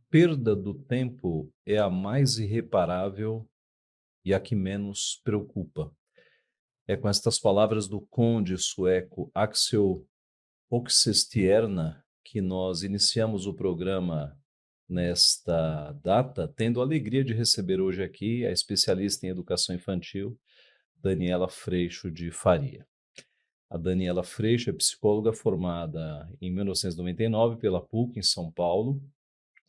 perda do tempo é a mais irreparável e a que menos preocupa. É com estas palavras do conde sueco Axel Oxenstierna que nós iniciamos o programa nesta data, tendo a alegria de receber hoje aqui a especialista em educação infantil, Daniela Freixo de Faria. A Daniela Freixo é psicóloga formada em 1999 pela PUC em São Paulo,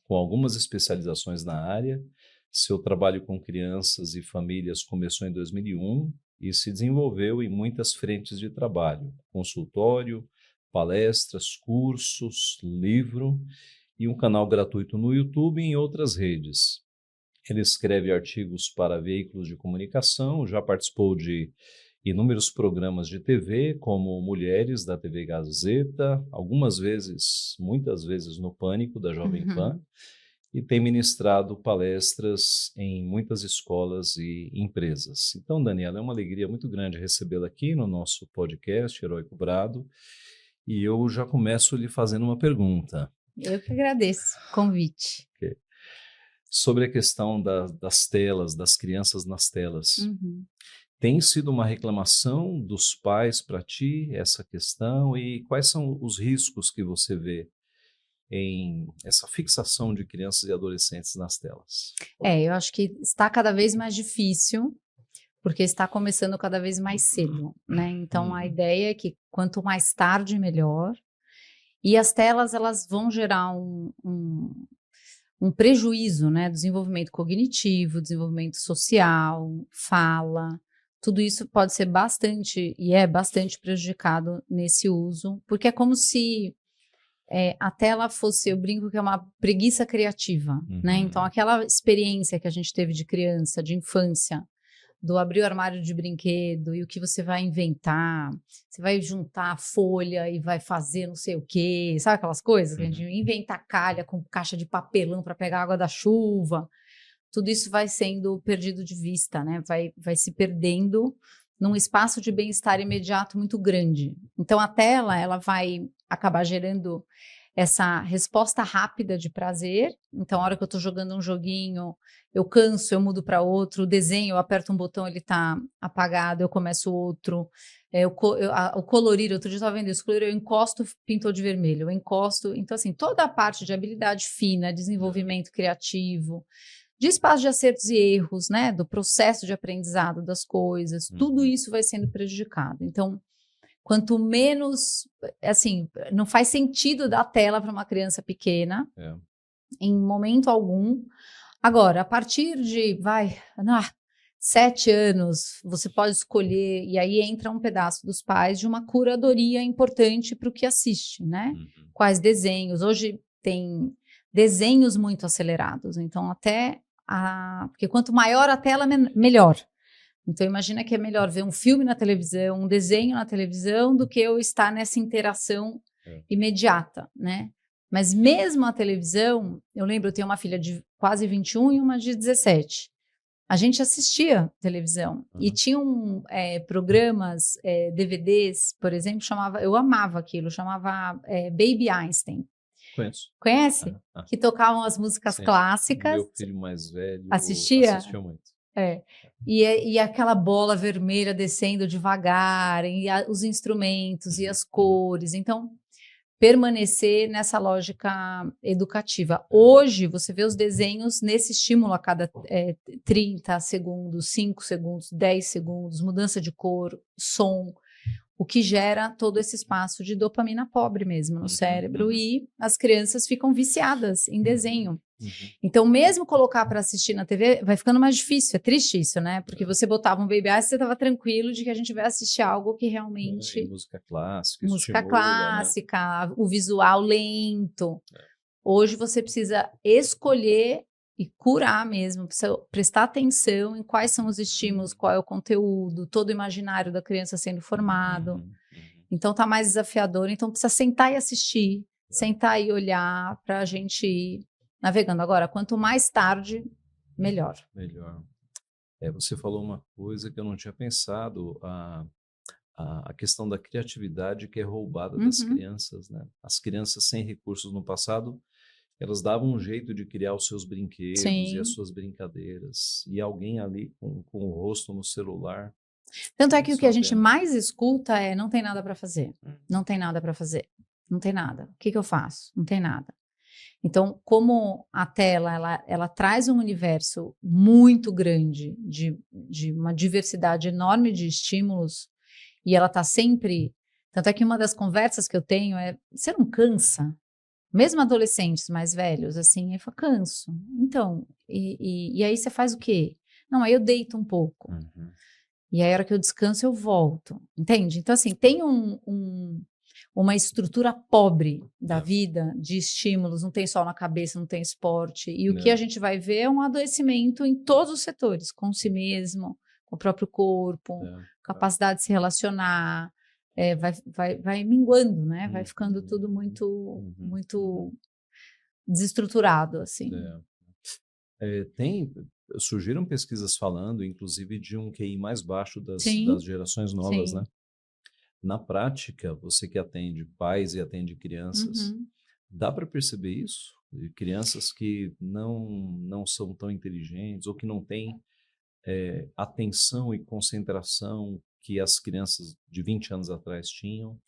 com algumas especializações na área. Seu trabalho com crianças e famílias começou em 2001 e se desenvolveu em muitas frentes de trabalho: consultório, palestras, cursos, livro e um canal gratuito no YouTube e em outras redes. Ele escreve artigos para veículos de comunicação, já participou de inúmeros programas de TV, como Mulheres, da TV Gazeta, algumas vezes, muitas vezes no Pânico, da Jovem Pan, e tem ministrado palestras em muitas escolas e empresas. Então, Daniela, é uma alegria muito grande recebê-la aqui no nosso podcast Heróico Brado, e eu já começo lhe fazendo uma pergunta. Eu que agradeço o convite. Okay. Sobre a questão das telas, das crianças nas telas. Tem sido uma reclamação dos pais para ti essa questão, e quais são os riscos que você vê em essa fixação de crianças e adolescentes nas telas? Eu acho que está cada vez mais difícil, porque está começando cada vez mais cedo, né? Então, a ideia é que quanto mais tarde, melhor. E as telas, elas vão gerar um prejuízo, né? Desenvolvimento cognitivo, desenvolvimento social, fala. Tudo isso pode ser bastante, e é bastante prejudicado nesse uso, porque é como se a tela fosse, eu brinco que é uma preguiça criativa, né? Então, aquela experiência que a gente teve de criança, de infância, do abrir o armário de brinquedo e o que você vai inventar, você vai juntar a folha e vai fazer não sei o quê, sabe aquelas coisas? Que a gente inventa calha com caixa de papelão para pegar água da chuva. Tudo isso vai sendo perdido de vista, né? Vai se perdendo num espaço de bem-estar imediato muito grande. Então, a tela, ela vai acabar gerando essa resposta rápida de prazer. Então, a hora que eu estou jogando um joguinho, eu canso, eu mudo para outro. O desenho, eu aperto um botão, ele está apagado, eu começo outro. O colorir, outro dia eu estava vendo isso, eu encosto, pintou de vermelho, eu encosto. Então, assim, toda a parte de habilidade fina, desenvolvimento criativo, de espaço de acertos e erros, né, do processo de aprendizado das coisas, tudo isso vai sendo prejudicado. Então, quanto menos, assim, não faz sentido dar tela para uma criança pequena, em momento algum. Agora, a partir de, 7 anos, você pode escolher, e aí entra um pedaço dos pais de uma curadoria importante para o que assiste, né? Quais desenhos? Hoje tem desenhos muito acelerados, então porque quanto maior a tela, melhor. Então, imagina que é melhor ver um filme na televisão, um desenho na televisão, do que eu estar nessa interação imediata, né? Mas mesmo a televisão, eu lembro, eu tenho uma filha de quase 21 e uma de 17. A gente assistia televisão e tinham programas, DVDs, por exemplo, eu amava aquilo, chamava Baby Einstein. Conheço. Conhece? Que tocavam as músicas clássicas. Meu filho mais velho assistia muito. E aquela bola vermelha descendo devagar, os instrumentos e as cores. Então, permanecer nessa lógica educativa. Hoje, você vê os desenhos nesse estímulo a cada 30 segundos, 5 segundos, 10 segundos, mudança de cor, som, o que gera todo esse espaço de dopamina pobre mesmo no cérebro, e as crianças ficam viciadas em desenho. Então, mesmo colocar para assistir na TV, vai ficando mais difícil. É triste isso, né? Porque você botava um Baby Einstein, você estava tranquilo de que a gente vai assistir algo que realmente... música clássica, música clássica, né? O visual lento. Hoje você precisa escolher e curar mesmo, precisa prestar atenção em quais são os estímulos, qual é o conteúdo, todo o imaginário da criança sendo formado. Então tá mais desafiador, então precisa sentar e assistir, sentar e olhar para a gente ir navegando. Agora, quanto mais tarde, melhor. Melhor. Você falou uma coisa que eu não tinha pensado, a questão da criatividade que é roubada das crianças, né? As crianças sem recursos no passado elas davam um jeito de criar os seus brinquedos e as Sim. suas brincadeiras. E alguém ali com o rosto no celular, Tanto é que o isso que é a uma gente pena. mais escuta é: não tem nada para fazer, não tem nada para fazer, não tem nada. O que que eu faço? Não tem nada. Então, como a tela ela traz um universo muito grande de uma diversidade enorme de estímulos e ela está sempre. Tanto é que uma das conversas que eu tenho é: você não cansa? Mesmo adolescentes mais velhos, assim, eu falo, canso. Então, e aí você faz o quê? Não, aí eu deito um pouco. Uhum. E aí, a hora que eu descanso, eu volto. Entende? Então, assim, tem uma estrutura pobre da É, vida, de estímulos, não tem sol na cabeça, não tem esporte. E o que a é, gente vai ver é um adoecimento em todos os setores, com si mesmo, com o próprio corpo, é. capacidade de se relacionar, vai minguando, né? Vai ficando tudo Uhum. muito, Uhum. muito desestruturado, assim. É. Surgiram pesquisas falando, inclusive, de um QI mais baixo das Sim, gerações novas, né? sim. Na prática, você que atende pais e atende crianças, Uhum. dá para perceber isso? E crianças que não são tão inteligentes ou que não têm atenção e concentração que as crianças de 20 anos atrás tinham.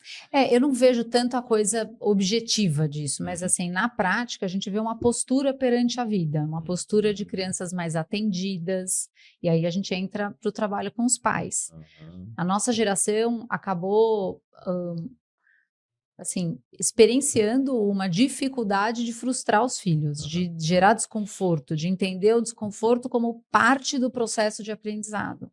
Eu não vejo tanto a coisa objetiva disso, mas Uhum. assim, na prática, a gente vê uma postura perante a vida, uma postura de Uhum. crianças mais atendidas, e aí a gente entra para o trabalho com os pais. Uhum. A nossa geração acabou, assim, experienciando uma dificuldade de frustrar os filhos, Uhum. de gerar desconforto, de entender o desconforto como parte do processo de aprendizado.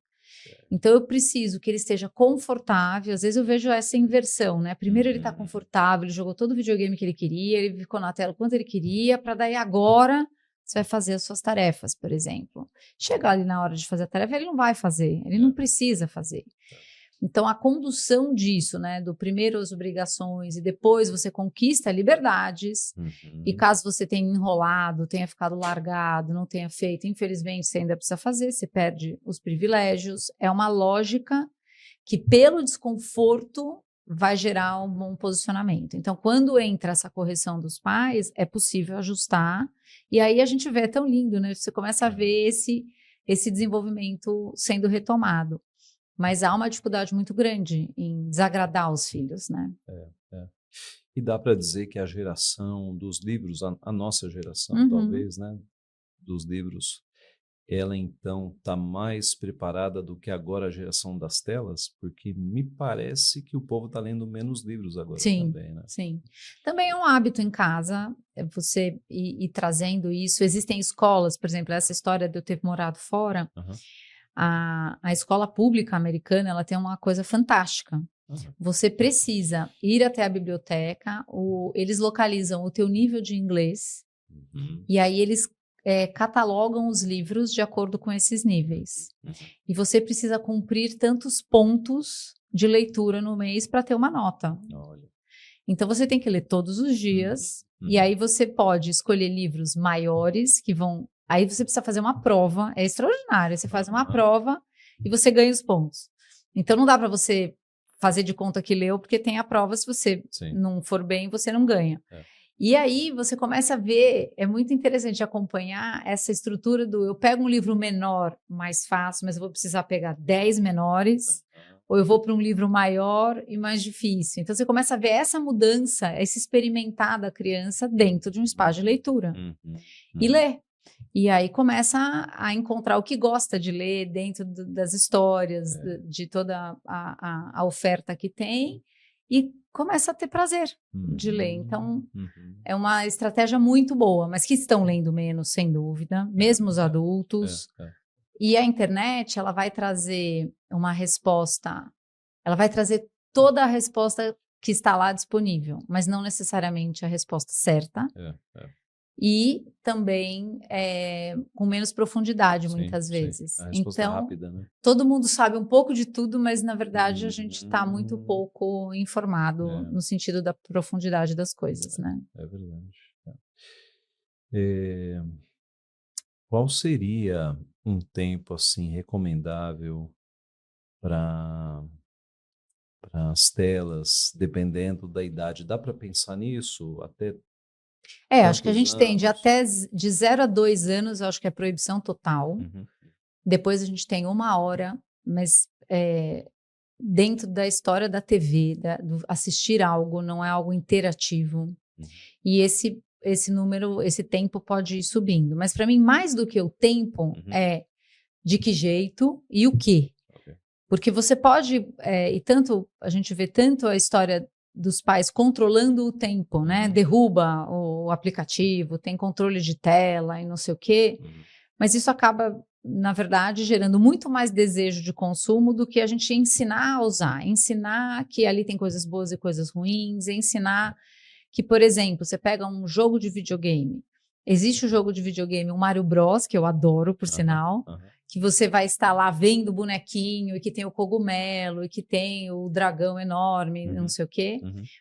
Então eu preciso que ele esteja confortável. Às vezes eu vejo essa inversão, né? Primeiro ele está Uhum. confortável, ele jogou todo o videogame que ele queria, ele ficou na tela o quanto ele queria, para daí agora você vai fazer as suas tarefas, por exemplo. Chegar ali na hora de fazer a tarefa, ele não vai fazer, ele não É, precisa fazer. é. Então a condução disso, né, do primeiro as obrigações e depois você conquista liberdades. E Uhum. caso você tenha enrolado, tenha ficado largado, não tenha feito, infelizmente você ainda precisa fazer, você perde os privilégios. É uma lógica que, pelo desconforto, vai gerar um bom posicionamento. Então, quando entra essa correção dos pais, é possível ajustar. E aí a gente vê, é tão lindo, né? Você começa a ver esse desenvolvimento sendo retomado. Mas há uma dificuldade muito grande em desagradar os filhos, né? É. E dá para dizer que a geração dos livros, a nossa geração, Uhum. talvez, né, dos livros, ela então está mais preparada do que agora a geração das telas, porque me parece que o povo está lendo menos livros agora Sim, também, né? sim. Também é um hábito em casa, você ir trazendo isso. Existem escolas, por exemplo, essa história de eu ter morado fora, Aham, a escola pública americana, ela tem uma coisa fantástica. aham, Você precisa ir até a biblioteca, eles localizam o teu nível de inglês uhum, e aí eles catalogam os livros de acordo com esses uhum, níveis. uhum. E você precisa cumprir tantos pontos de leitura no mês para ter uma nota. Olha. Então você tem que ler todos os Uhum, dias, e uhum, aí você pode escolher livros maiores que vão. Aí você precisa fazer uma prova, é extraordinário. Você faz uma aham, prova e você ganha os pontos. Então não dá para você fazer de conta que leu, porque tem a prova, se você sim, não for bem, você não ganha. é, E aí você começa a ver, é muito interessante acompanhar essa estrutura do eu pego um livro menor, mais fácil, mas eu vou precisar pegar 10 menores, aham, ou eu vou para um livro maior e mais difícil. Então você começa a ver essa mudança, esse experimentar da criança dentro de um espaço de leitura uhum, e uhum, ler. E aí começa a encontrar o que gosta de ler dentro das histórias, é, de toda a oferta que tem, e começa a ter prazer de ler. uhum, Então, uhum, é uma estratégia muito boa, mas que estão lendo menos, sem dúvida, é, mesmo os é, adultos. é, E a internet, ela vai trazer uma resposta, ela vai trazer toda a resposta que está lá disponível, mas não necessariamente a resposta certa é. e também com menos profundidade, Sim, muitas sim. vezes. A resposta Então, rápida, né? todo mundo sabe um pouco de tudo, mas na verdade a gente está muito Hum, pouco informado é, no sentido da profundidade das coisas, né? é verdade. É, qual seria um tempo assim recomendável para as telas, dependendo da idade? Dá para pensar nisso? Até Acho que a gente tem de 0 a 2 anos, eu acho que é proibição total. Depois a gente tem 1 hora, mas dentro da história da TV, do assistir algo, não é algo interativo. E esse número, esse tempo pode ir subindo. Mas para mim, mais do que o tempo, é de que jeito e o quê. Porque você pode, e tanto a gente vê tanto a história dos pais controlando o tempo, né? Derruba o aplicativo, tem controle de tela e não sei o quê. Mas isso acaba, na verdade, gerando muito mais desejo de consumo do que a gente ensinar a usar. Ensinar que ali tem coisas boas e coisas ruins, ensinar que, por exemplo, você pega um jogo de videogame. Existe o jogo de videogame, o Mario Bros, que eu adoro, por sinal, que você vai estar lá vendo o bonequinho e que tem o cogumelo e que tem o dragão enorme, não sei o quê.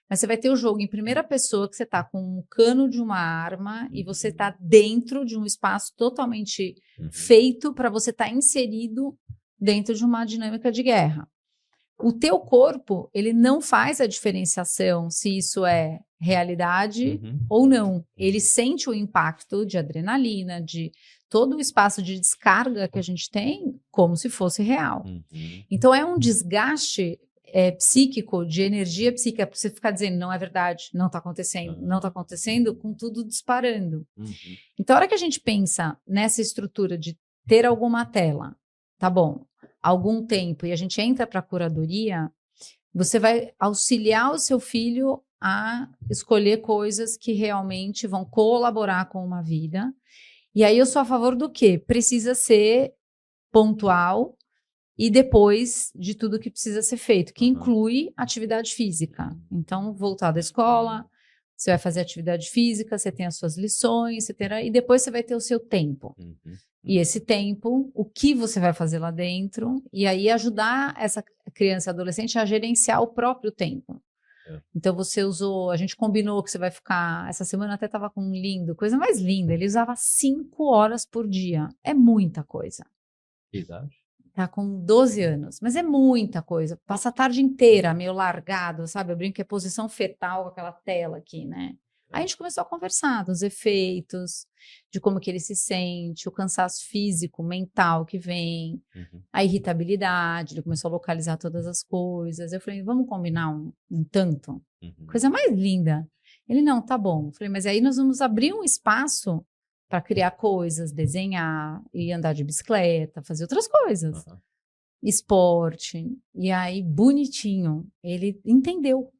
Mas você vai ter o jogo em primeira pessoa que você está com um cano de uma arma e você está dentro de um espaço totalmente feito para você estar inserido dentro de uma dinâmica de guerra. O teu corpo, ele não faz a diferenciação se isso é realidade ou não. Ele sente o impacto de adrenalina, de todo o espaço de descarga que a gente tem, como se fosse real. Então, é um desgaste psíquico, de energia psíquica, para você ficar dizendo, não é verdade, não está acontecendo, não está acontecendo, com tudo disparando. Então, a hora que a gente pensa nessa estrutura de ter alguma tela, tá bom, algum tempo, e a gente entra para a curadoria, você vai auxiliar o seu filho a escolher coisas que realmente vão colaborar com uma vida. E aí eu sou a favor do quê? Precisa ser pontual e depois de tudo que precisa ser feito, que inclui atividade física. Então, voltar da escola, você vai fazer atividade física, você tem as suas lições, e depois você vai ter o seu tempo. E esse tempo, o que você vai fazer lá dentro, e aí ajudar essa criança e adolescente a gerenciar o próprio tempo. Então a gente combinou que você vai ficar, essa semana até estava com um lindo, coisa mais linda, ele usava 5 horas por dia, é muita coisa. Que idade? Tá com 12 anos, mas é muita coisa, passa a tarde inteira meio largado, sabe, eu brinco que é posição fetal com aquela tela aqui, né? Aí a gente começou a conversar dos efeitos, de como que ele se sente, o cansaço físico, mental que vem, a irritabilidade, ele começou a localizar todas as coisas. Eu falei, vamos combinar um tanto? Coisa mais linda. Ele, não, tá bom. Eu falei, mas aí nós vamos abrir um espaço para criar coisas, desenhar, e andar de bicicleta, fazer outras coisas. Esporte. E aí, bonitinho, ele entendeu.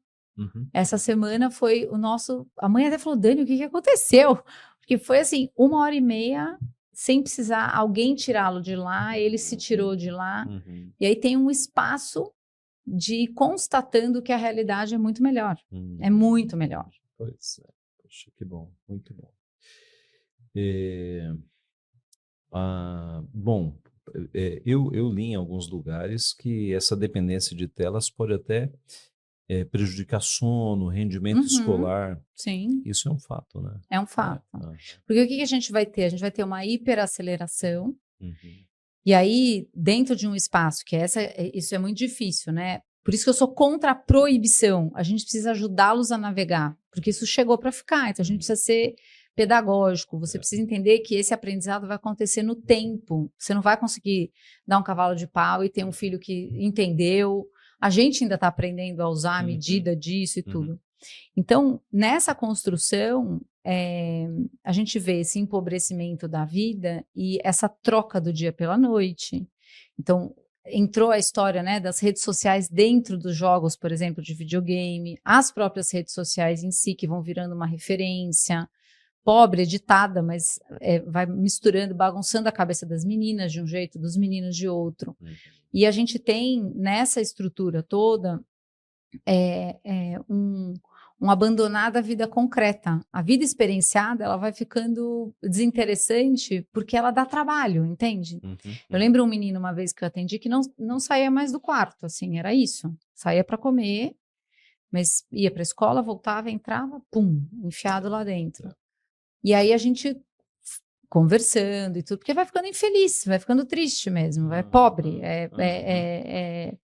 Essa semana foi o nosso... A mãe até falou, Dani, o que aconteceu? Porque foi assim, 1h30, sem precisar alguém tirá-lo de lá, ele se tirou de lá. E aí tem um espaço de ir constatando que a realidade é muito melhor. É muito melhor. Pois é. Poxa, que bom. Muito bom. Bom, eu li em alguns lugares que essa dependência de telas pode até prejudicar sono, rendimento escolar. Sim. Isso é um fato, né? É um fato. Porque o que a gente vai ter? A gente vai ter uma hiperaceleração. E aí, dentro de um espaço, isso é muito difícil, né? Por isso que eu sou contra a proibição. A gente precisa ajudá-los a navegar, porque isso chegou para ficar. Então, a gente precisa ser pedagógico. Você precisa entender que esse aprendizado vai acontecer no tempo. Você não vai conseguir dar um cavalo de pau e ter um filho que entendeu. A gente ainda está aprendendo a usar a medida disso e tudo. Então, nessa construção, a gente vê esse empobrecimento da vida e essa troca do dia pela noite. Então, entrou a história, né, das redes sociais dentro dos jogos, por exemplo, de videogame, as próprias redes sociais em si, que vão virando uma referência, pobre, editada, mas vai misturando, bagunçando a cabeça das meninas de um jeito, dos meninos de outro. E a gente tem, nessa estrutura toda, um abandonar da vida concreta. A vida experienciada, ela vai ficando desinteressante porque ela dá trabalho, entende? Eu lembro um menino uma vez que eu atendi que não saía mais do quarto, assim, era isso. Saía para comer, mas ia para a escola, voltava, entrava, pum, enfiado lá dentro. E aí a gente conversando e tudo, porque vai ficando infeliz, vai ficando triste mesmo, vai pobre, é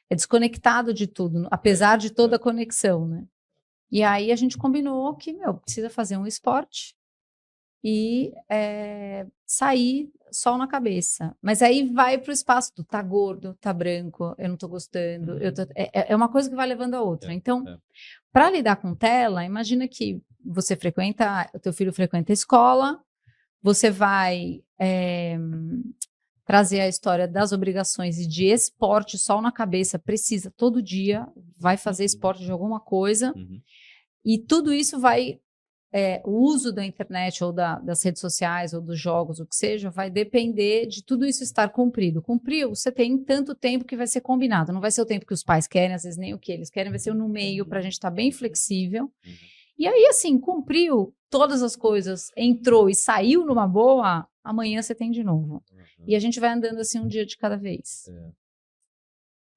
desconectado de tudo, apesar de toda a conexão, né? E aí a gente combinou que, precisa fazer um esporte e sair sol na cabeça. Mas aí vai para o espaço do tá gordo, tá branco, eu não tô gostando. É uma coisa que vai levando a outra. Então, para lidar com tela, imagina que você o teu filho frequenta a escola, você vai trazer a história das obrigações e de esporte, sol na cabeça, precisa todo dia, vai fazer esporte de alguma coisa, e tudo isso vai, o uso da internet ou das redes sociais ou dos jogos, o que seja, vai depender de tudo isso estar cumprido. Cumpriu, você tem tanto tempo que vai ser combinado, não vai ser o tempo que os pais querem, às vezes nem o que eles querem, vai ser no meio, para a gente estar bem flexível. E aí, assim, cumpriu todas as coisas, entrou e saiu numa boa, amanhã você tem de novo. E a gente vai andando assim um dia de cada vez.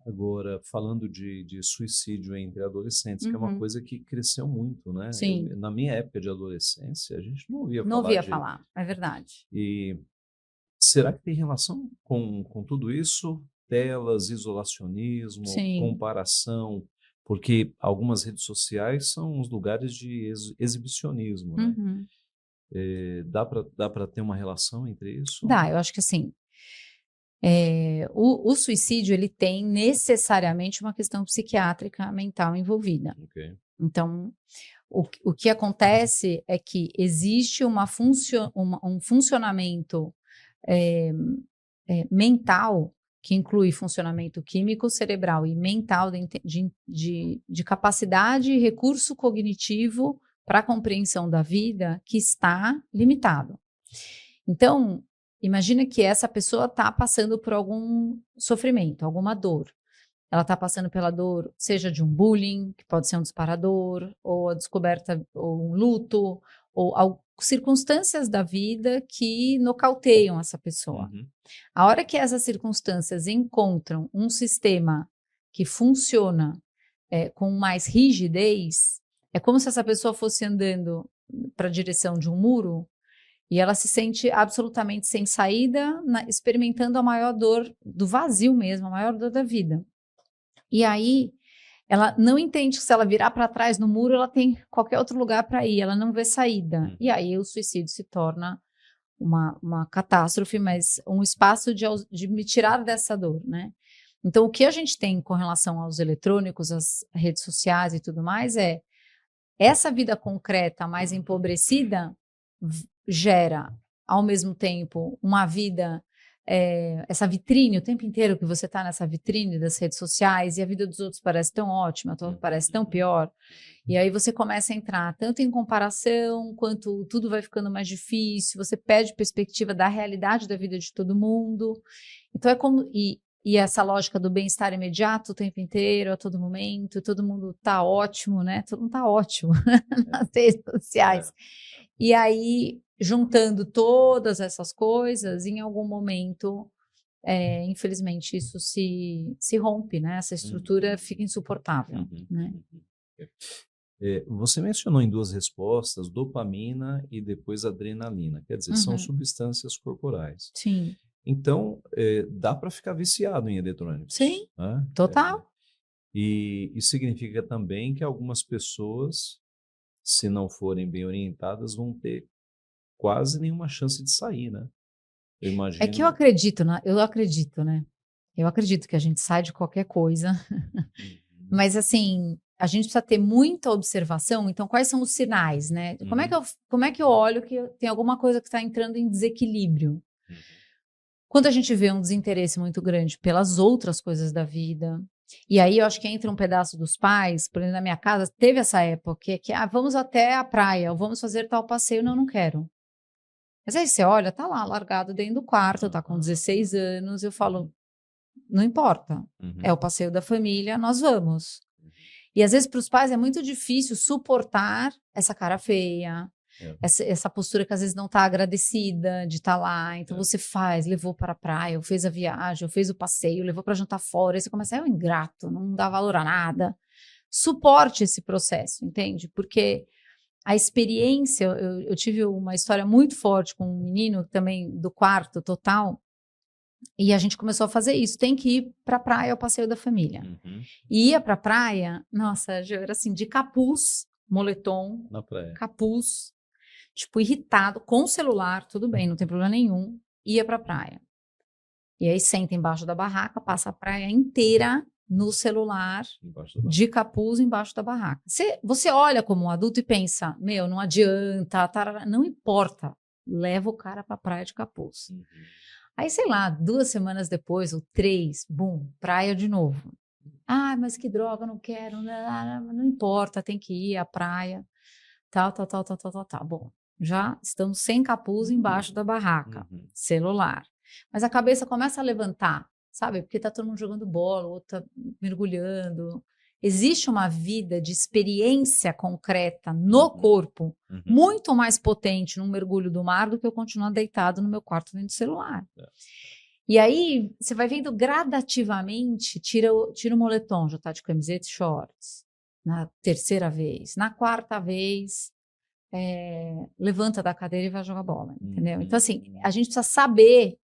Agora, falando de suicídio entre adolescentes, que é uma coisa que cresceu muito, né? Sim. Na minha época de adolescência, a gente não ouvia falar. Não ouvia falar, é verdade. E será que tem relação com tudo isso? Telas, isolacionismo, comparação, porque algumas redes sociais são os lugares de exibicionismo, né? Dá para ter uma relação entre isso? Dá, eu acho que assim, o suicídio, ele tem necessariamente uma questão psiquiátrica mental envolvida. Então, o que acontece é que existe um funcionamento mental, que inclui funcionamento químico, cerebral e mental de capacidade e recurso cognitivo para a compreensão da vida que está limitado. Então, imagina que essa pessoa está passando por algum sofrimento, alguma dor. Ela está passando pela dor, seja de um bullying, que pode ser um disparador, ou a descoberta, ou um luto, ou circunstâncias da vida que nocauteiam essa pessoa. A hora que essas circunstâncias encontram um sistema que funciona com mais rigidez, é como se essa pessoa fosse andando para a direção de um muro e ela se sente absolutamente sem saída, experimentando a maior dor do vazio mesmo, a maior dor da vida. E aí, ela não entende que se ela virar para trás no muro, ela tem qualquer outro lugar para ir, ela não vê saída. E aí o suicídio se torna uma catástrofe, mas um espaço de me tirar dessa dor, né? Então, o que a gente tem com relação aos eletrônicos, às redes sociais e tudo mais, essa vida concreta mais empobrecida gera, ao mesmo tempo, uma vida, essa vitrine, o tempo inteiro que você está nessa vitrine das redes sociais e a vida dos outros parece tão ótima, a tua parece tão pior. E aí você começa a entrar tanto em comparação, quanto tudo vai ficando mais difícil, você perde perspectiva da realidade da vida de todo mundo. Então é como... E essa lógica do bem-estar imediato o tempo inteiro, a todo momento, todo mundo tá ótimo, né? Todo mundo tá ótimo nas redes sociais. E aí, juntando todas essas coisas, em algum momento, infelizmente, isso se rompe, né? Essa estrutura fica insuportável, né? Você mencionou em duas respostas dopamina e depois adrenalina, quer dizer, são substâncias corporais. Sim. Então, dá para ficar viciado em eletrônicos. Sim, né? total. E isso significa também que algumas pessoas, se não forem bem orientadas, vão ter quase nenhuma chance de sair, né? Eu imagino... É que eu acredito, né? Eu acredito que a gente sai de qualquer coisa, mas assim, a gente precisa ter muita observação. Então, quais são os sinais, né? Como é que eu olho que tem alguma coisa que está entrando em desequilíbrio? Quando a gente vê um desinteresse muito grande pelas outras coisas da vida, e aí eu acho que entra um pedaço dos pais, por exemplo, na minha casa, teve essa época que vamos até a praia, ou vamos fazer tal passeio, não quero. Mas aí você olha, tá lá, largado dentro do quarto, tá com 16 anos, eu falo, não importa, é o passeio da família, nós vamos. E às vezes para os pais é muito difícil suportar essa cara feia, essa postura que às vezes não está agradecida de estar lá. Então você levou para a praia, ou fez a viagem, ou fez o passeio, levou para jantar fora, aí você começa, é um ingrato, não dá valor a nada. Suporte esse processo, entende? Porque a experiência, eu tive uma história muito forte com um menino também do quarto total, e a gente começou a fazer isso, tem que ir para a praia, ao passeio da família. E ia para a praia, nossa, era assim, de capuz, moletom, Na praia. capuz, tipo, irritado, com o celular, tudo bem, não tem problema nenhum, ia pra praia. E aí senta embaixo da barraca, passa a praia inteira no celular, de capuz embaixo da barraca. Você olha como um adulto e pensa, meu, não adianta, tarará, não importa, leva o cara pra praia de capuz. Uhum. Aí, sei lá, 2 semanas depois, ou 3, bum, praia de novo. Ah, mas que droga, não quero, não importa, tem que ir à praia, tal. Bom, já estamos sem capuz embaixo da barraca, Uhum. celular. Mas a cabeça começa a levantar, sabe? Porque tá todo mundo jogando bola, o outro tá mergulhando. Existe uma vida de experiência concreta no corpo Uhum. muito mais potente num mergulho do mar do que eu continuar deitado no meu quarto vendo celular. E aí, você vai vendo gradativamente, tira o moletom, já tá de camiseta e shorts. Na terceira vez. Na quarta vez, levanta da cadeira e vai jogar bola, entendeu? Então, assim, a gente precisa saber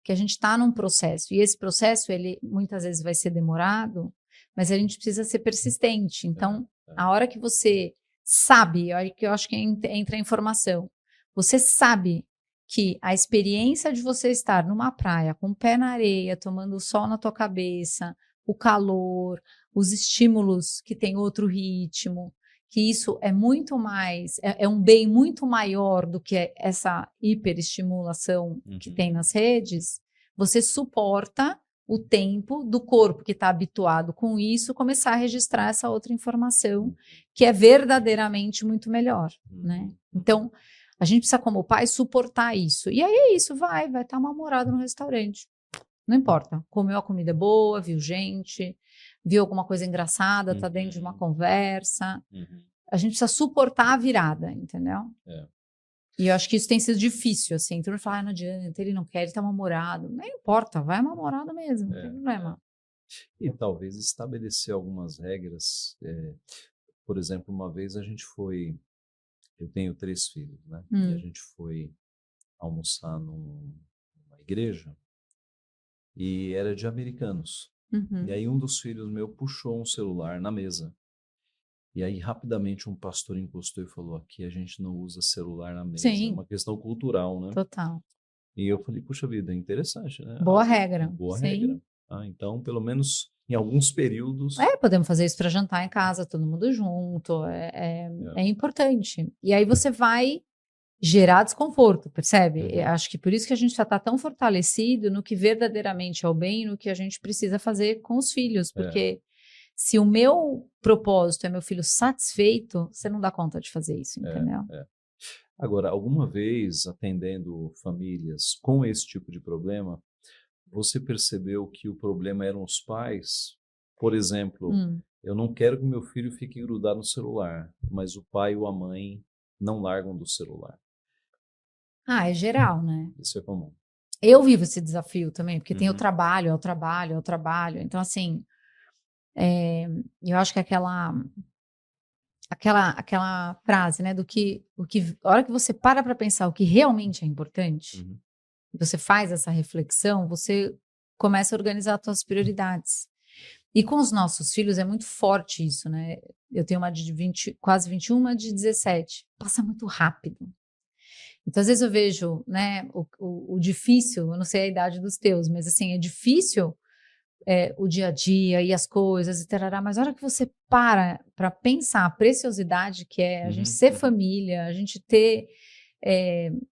que a gente está num processo. E esse processo, ele muitas vezes vai ser demorado, mas a gente precisa ser persistente. Então, a hora que você sabe, a hora que eu acho que entra a informação, você sabe que a experiência de você estar numa praia com o pé na areia, tomando o sol na tua cabeça, o calor, os estímulos que tem outro ritmo, que isso é muito mais, é um bem muito maior do que essa hiperestimulação que tem nas redes, você suporta o tempo do corpo que está habituado com isso começar a registrar essa outra informação que é verdadeiramente muito melhor, né? Então, a gente precisa, como pai, suportar isso. E aí é isso, vai estar mal-humorado no restaurante. Não importa. Comeu a comida boa, viu gente, viu alguma coisa engraçada, tá dentro de uma conversa. A gente precisa suportar a virada, entendeu? E eu acho que isso tem sido difícil, assim. Todo mundo fala, não adianta, ele não quer, ele tá mal-humorado. Não importa, vai mal-humorado mesmo, não tem problema. E talvez estabelecer algumas regras. Por exemplo, uma vez a gente foi... Eu tenho 3 filhos, né? E a gente foi almoçar numa igreja e era de americanos. E aí um dos filhos meu puxou um celular na mesa. E aí rapidamente um pastor encostou e falou, aqui a gente não usa celular na mesa. Sim. É uma questão cultural, né? Total. E eu falei, puxa vida, interessante, né? Boa regra. Boa Sim. regra. Então, pelo menos em alguns períodos... podemos fazer isso para jantar em casa, todo mundo junto, é importante. E aí você vai gerar desconforto, percebe? Acho que por isso que a gente já está tão fortalecido no que verdadeiramente é o bem e no que a gente precisa fazer com os filhos, porque se o meu propósito é meu filho satisfeito, você não dá conta de fazer isso, entendeu? Agora, alguma vez, atendendo famílias com esse tipo de problema, você percebeu que o problema eram os pais? Por exemplo, eu não quero que meu filho fique grudado no celular, mas o pai ou a mãe não largam do celular. É geral, né? Isso é comum. Eu vivo esse desafio também, porque tem o trabalho. Então, assim, eu acho que aquela frase, né, a hora que você para pensar o que realmente é importante, você faz essa reflexão, você começa a organizar as suas prioridades. E com os nossos filhos é muito forte isso, né? Eu tenho uma de 20, quase 21, uma de 17. Passa muito rápido. Então, às vezes eu vejo, né, o difícil, eu não sei a idade dos teus, mas assim, é difícil o dia a dia e as coisas e tarará, mas a hora que você para pensar a preciosidade que é a gente ser família, a gente ter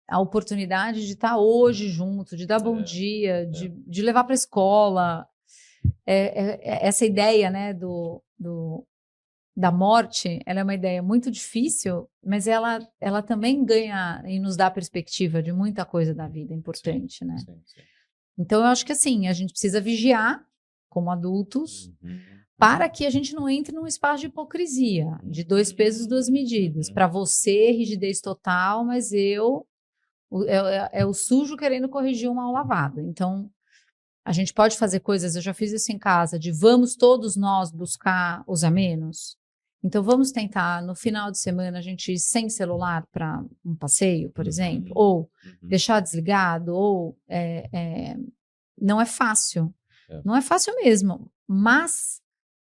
a oportunidade de estar hoje junto, de dar bom dia, de levar para a escola, essa ideia, né, da morte, ela é uma ideia muito difícil, mas ela também ganha e nos dá perspectiva de muita coisa da vida importante, né? Sim. Então, eu acho que assim, a gente precisa vigiar como adultos para que a gente não entre num espaço de hipocrisia, de 2 pesos, 2 medidas. Para você, rigidez total, mas é o sujo querendo corrigir o mal lavado. Então, a gente pode fazer coisas, eu já fiz isso em casa, de vamos todos nós buscar usar menos. Então, vamos tentar, no final de semana, a gente ir sem celular para um passeio, por exemplo, ou deixar desligado, ou não é fácil. Não é fácil mesmo, mas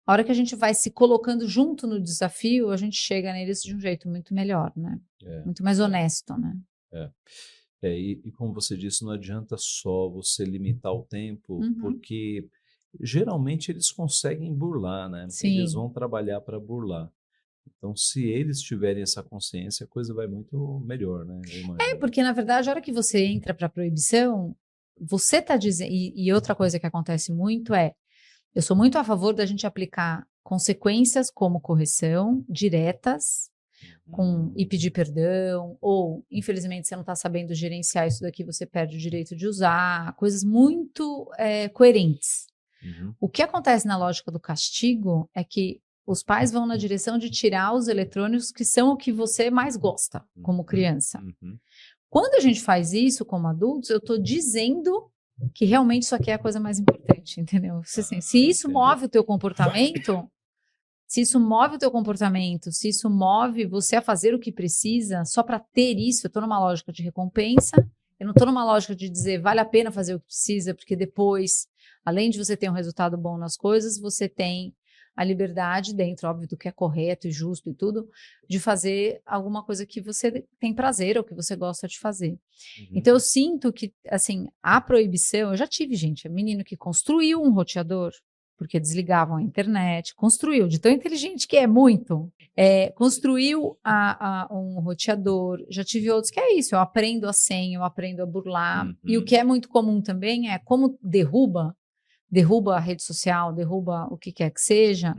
a hora que a gente vai se colocando junto no desafio, a gente chega neles de um jeito muito melhor, né? Muito mais honesto, né? E como você disse, não adianta só você limitar o tempo, Uhum. porque geralmente eles conseguem burlar, né? Sim. Eles vão trabalhar para burlar. Então, se eles tiverem essa consciência, a coisa vai muito melhor, né? Eu imagino. Porque na verdade, a hora que você entra para proibição, você está dizendo. E outra coisa que acontece muito é: eu sou muito a favor da gente aplicar consequências como correção diretas e pedir perdão, ou infelizmente você não está sabendo gerenciar isso daqui, você perde o direito de usar, coisas muito coerentes. O que acontece na lógica do castigo é que os pais vão na direção de tirar os eletrônicos que são o que você mais gosta como criança. Quando a gente faz isso como adultos, eu estou dizendo que realmente isso aqui é a coisa mais importante, entendeu? Se isso move o teu comportamento, se isso move você a fazer o que precisa, só para ter isso, eu estou numa lógica de recompensa, eu não estou numa lógica de dizer vale a pena fazer o que precisa, porque depois, além de você ter um resultado bom nas coisas, você tem a liberdade, dentro, óbvio, do que é correto e justo e tudo, de fazer alguma coisa que você tem prazer ou que você gosta de fazer. Então, eu sinto que, assim, a proibição, eu já tive, gente, menino que construiu um roteador, porque desligavam a internet, construiu, de tão inteligente que é, muito, construiu um roteador, já tive outros que é isso, eu aprendo a senha, eu aprendo a burlar, e o que é muito comum também é como derruba a rede social, derruba o que quer que seja,